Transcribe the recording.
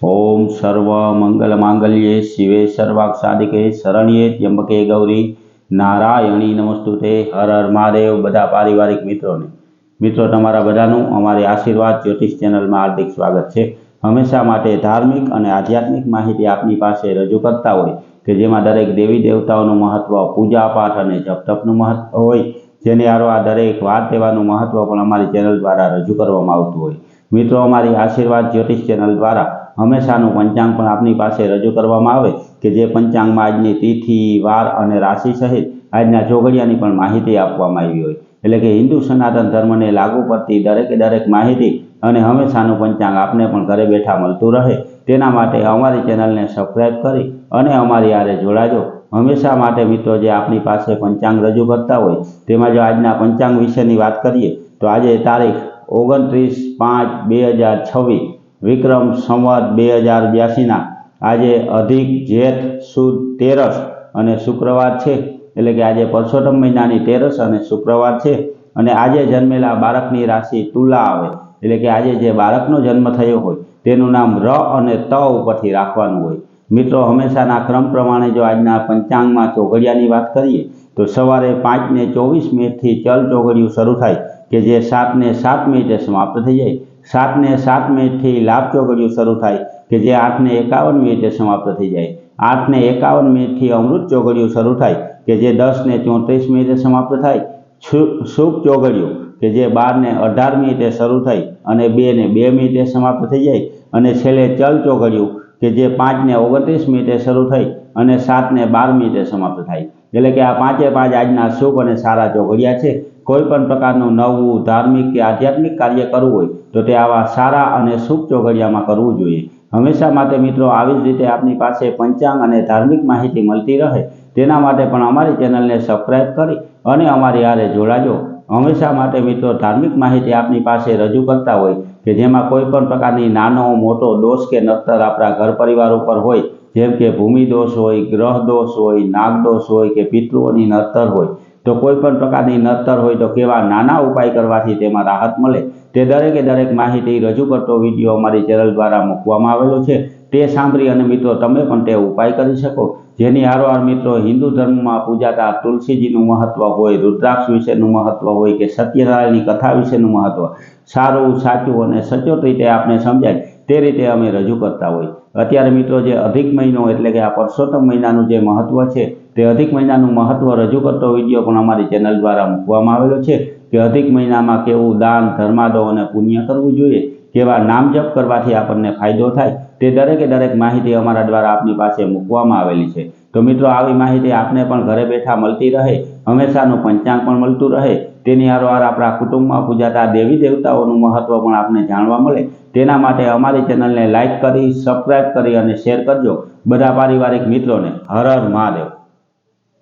ओम सर्व मंगल मांगल्ये शिवे सर्वार्थ साधिके शरण्ये त्र्यंबके गौरी नारायणी नमस्तुते। हर हर महादेव। बधा पारिवारिक मित्रों तमारा बधानुं अमारी आशीर्वाद ज्योतिष चेनल में हार्दिक स्वागत है। हमेशा माटे धार्मिक और आध्यात्मिक माहिती आपनी पासे रजू करता होय के जेमां दरेक देवी देवताओनुं महत्व, पूजा पाठ और जप तपनुं महत्व होय, जेने हारो आ दरेक वार तहेवारनुं महत्व पण अमारी चेनल द्वारा रजू करवामां आवतुं होय। मित्रों अमारी आशीर्वाद ज्योतिष चेनल द्वारा हमेशानु पंचांग पण आपनी पासे रजू करवामां आवे के जे पंचांग में आजनी तिथि, वार और राशि सहित आजना चोगड़ियानी पण माहिती आपवामां आवी होय। एटले के हिंदू सनातन धर्म ने लागू पड़ती दरेके दरेक माहिती और हमेशानु पंचांग आपने पण घरे बैठा मळतुं रहे तेना माटे अमारी चेनल ने सब्सक्राइब करी अने अमारी हारे जोड़ाजो। हमेशा माटे मित्रों जे आपनी पासे पंचांग रजू करता होय तेमां जो आजना पंचांग विशेनी वात करीए तो आज तारीख 29/5/2026 विक्रम संवत 2082 आज अधिक जेठ सुद 13 और शुक्रवार है। एटले के आज परसोत्तम महीनानी 13 और शुक्रवार है। और आज जन्मेला बाळकनी राशि तुला आवे एटले के आज जे बाळकनो जन्म थयो होय तेनुं नाम र और त उपरथी राखवानुं होय। मित्रों हमेशाना क्रम प्रमाणे जो आजना पंचांग में चोगड़ियानी बात करिए तो सवारे 5:24 थी चल चोगड़ियुं शरू थाय के जे 7:07 समाप्त थई जाय। 7:07 थी लाभ चोगड़ियुं शरू थाय के जे 8:51 समाप्त थई जाय। 8:51 थी अमृत चोगड़ियुं शरू थाय के जे 10:34 समाप्त थाय। शुभ चोगड़ियुं के जे 12:18 शरू थई अने 2:02 समाप्त थई जाय। अने छेल्ले चल चोगड़ियुं के जे 5:29 शरू थई अने 7:12 समाप्त थाय। एटले के आ पांचे पांच आजना शुभ और सारा चोगड़िया छे। कोईपण प्रकारनुं नवुं धार्मिक के आध्यात्मिक कार्य करवुं होय तो ते आवा सारा और शुभ चोगड़ियामां करवुं जोईए। हमेशा माटे मित्रों आवी ज रीते आपनी पासे पंचांग और धार्मिक माहिती मळती रहे तेना माटे पण अमारी चेनल ने सब्सक्राइब करी अने अमारी हारे जोड़ाजो। हमेशा माटे मित्रों धार्मिक माहिती आपनी पासे रजू करता होय के जेमां कोईपण प्रकारनी नानो मोटो दोष के नक्तर आपणा घर परिवार उपर होय, जेम के भूमि दोष होय, ग्रह दोष होय, नाग दोष होय के पितृओनी नड़तर होय तो कोईपण प्रकारनी नड़तर होय तो केवा नाना उपाय करवाथी तेमां राहत मळे ते दरेके दरेक माहिती रजू करतो विडियो अमारी चेनल द्वारा मूकवामां आवेलो छे। ते सांभळी अने मित्रों तमे पण ते उपाय करी शको। जेनी हारोहार मित्रों हिंदू धर्म में पूजाता तुलसीजीनुं महत्व होय, रुद्राक्ष विशेनुं महत्व होय के सत्यनारायणनी कथा विशेनुं महत्व सारूं साचुं अने सचोट रीते आपने समजाय ते रीते अमे रजू करता होय। अत्यारे मित्रों जे अधिक महीनो एटले के आ परसोत्तम महीनानुं जे महत्व छे ते अधिक महीनानुं महत्व रजू करतो विडियो पण अमारी चेनल द्वारा मूकवामां आवेलो छे कि अधिक महीनामां केवुं दान धर्मादो अने पुण्य करवुं जोईए, केवा नाम जप करवाथी आपणने फायदो थाय ते दरेके दरेक माहिती अमारा द्वारा आपनी पासे मूकवामां आवेली छे। तो मित्रों आवी माहिती आपने पण घरे बैठा मळती रहे, हमेशानुं पंचांग पण मळतुं रहे, तेनी हारोहार आपणा कुटुंबमां पूजाता देवी देवताओनुं महत्व पण आपने जाणवा मळे तेना माटे अमारी चेनलने लाइक करी, सब्सक्राइब करी अने शेर करजो। बधा पारिवारिक मित्रों ने हर हर महादेव।